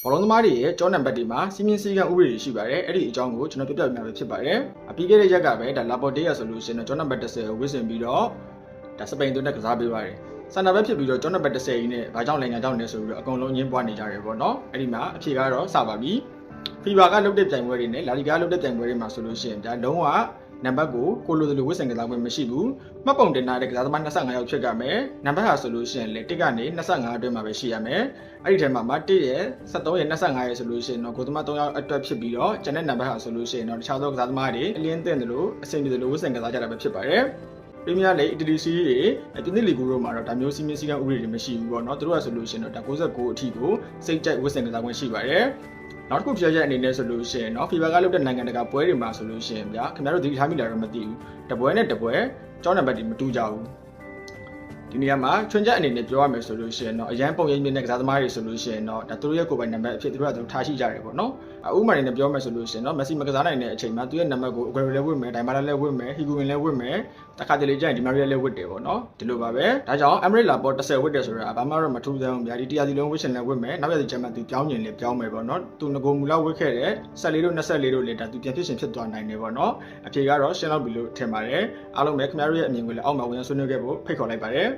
ဘောလုံးသမားတွေရဲ့ကျောင်းနံပါတ်တွေမှာစီးမြင့်စည်းကမ်းဥပဒေတွေရှိပါတယ်အဲ့ဒီအကြောင်းကိုကျွန်တော်ပြပြပြမယ်ဖြစ်ပါတယ်ပြီးခဲ့တဲ့ရက်ကပဲဒါလာပေါ်တေးရဆိုလို့ရှိရင်ကျောင်းနံပါတ်10ကိုဝစ်ဆင်ပြီးတော့ဒါစပိန်သွင်းတဲ့ကစားပေးပါတယ်စန္ဒဘက်ဖြစ်ပြီးတော့ကျောင်းနံပါတ်10ကြီးနဲ့ဘာကြောင့်နိုင်ငံကြောင့်လဲဆိုပြီးတော့အကုန်လုံးညင်းပွားနေကြတယ်ပေါ့နော်အဲ့ဒီမှာအဖြေကတော့စပါပြီဖီဘာကလုပ်တဲ့ပြိုင်ပွဲတွေနဲ့လာလီဂါလုပ်တဲ့ပြိုင်ပွဲတွေမှာဆိုလို့ရှိရင်ဒါလုံးဝနံပါတ်ကိုလိုလိုဝစ်ဆင်ကစားခွင့်မရှိဘူးမှတ်ပုံတင်ထားတဲ့ကစားသမား25ယောက်ဖြစ်ကြမယ်နံပါတ်ဟာဆိုလို့ရှိရင်လေ1ကနေ25အတွင်းမှာပဲရှိရမယ်အဲ့ဒီထဲမှာ1ရဲ့73ရဲ့25ရဲ့ဆိုလို့ရှိရင်တော့ကိုသမား3ယောက်အတွက်ဖြစ်ပြီးတော့ကျန်တဲ့နံပါတ်ဟာဆိုလို့ရှိရင်တော့တခြားသောကစားသမားတွေအလင်းသင့်တယ်လို့အဆင်ပြေတယ်လို့ဝစ်ဆင်ကစားကြတာပဲဖြစ်ပါတယ်ပရီးမီးယားလိအီတလီစီးတွေပြင်သစ်လီဂူတို့မှာတော့ဒါမျိုးစီးမြင့်စည်းကမ်းဥပဒေတွေမရှိဘူးပေါ့နော်သူတို့ကဆိုလို့ရှိရင်တော့ဒါ69အထိကိုစိတ်ကြိုက်ဝစ်ဆင်ကစားခွင့်ရှိပါတယ်နောက်တစ်ခုပြောရတဲ့အနေနဲ့ဆိုလို့ရှိရင်เนาะဖီဘာကလုပ်တဲ့နိုင်ငံတကာပွဲတွေမှာဆိုလို့ရှိရင်ဗျာခင်ဗျားတို့ဒီထားမိလာတော့မသိဘူးတပွဲနဲ့တပွဲကျောင်းနံပါတ်တွေမတူကြဘူးဒီနေရာမှာချွန်ချက်အနေနဲ့ပြောရမယ်ဆိုလို့ရှိရင်တော့အရန်ပုံရိပ်မြင့်တဲ့ကစားသမားတွေဆိုလို့ရှိရင်တော့ဒါသူတို့ရဲ့ကိုယ်ပိုင်နံပါတ်အဖြစ်သူတို့ကသူထားရှိကြတယ်ပေါ့နော်ဥပမာအနေနဲ့ပြောမယ်ဆိုလို့ရှိရင်တော့မက်ဆီမကစားနိုင်တဲ့အချိန်မှာသူရဲ့နံပါတ်ကိုအဂွေရိုလည်းဝစ်မယ်ဒိုင်မာလာလည်းဝစ်မယ်ဟီဂူဝင်လည်းဝစ်မယ်တခါတလေကျရင်ဒီမာရီယာလည်းဝစ်တယ်ပေါ့နော်ဒီလိုပါပဲဒါကြောင့်အမရစ်လာပေါ်10ဝစ်တယ်ဆိုတာဘာမှတော့မထူးဆန်းဘူးဗျာဒီတရားစီလုံးဝစ်ရှင်လည်းဝစ်မယ်နောက်ရစီကျမှသူပြောင်းညင်လည်းပြောင်းမယ်ပေါ့နော်သူငကိုမူလောက်ဝစ်ခဲ့တဲ့14တို့24တို့လည်းဒါသူပြန်ဖြစ်ရှင်ဖြစ်သွားနိုင်တယ်ပေါ့နော်အဖြေကတော့ရှင်းလောက်ပြီလို့ထင်ပါတယ်အားလုံးပဲခင်ဗျားတို့ရဲ့အမြင်ကိုလည်းအောက်မှာဝင်ဆွေးနွေးခဲ့ဖို့ဖိတ်ခေါ်လိုက်ပါတယ်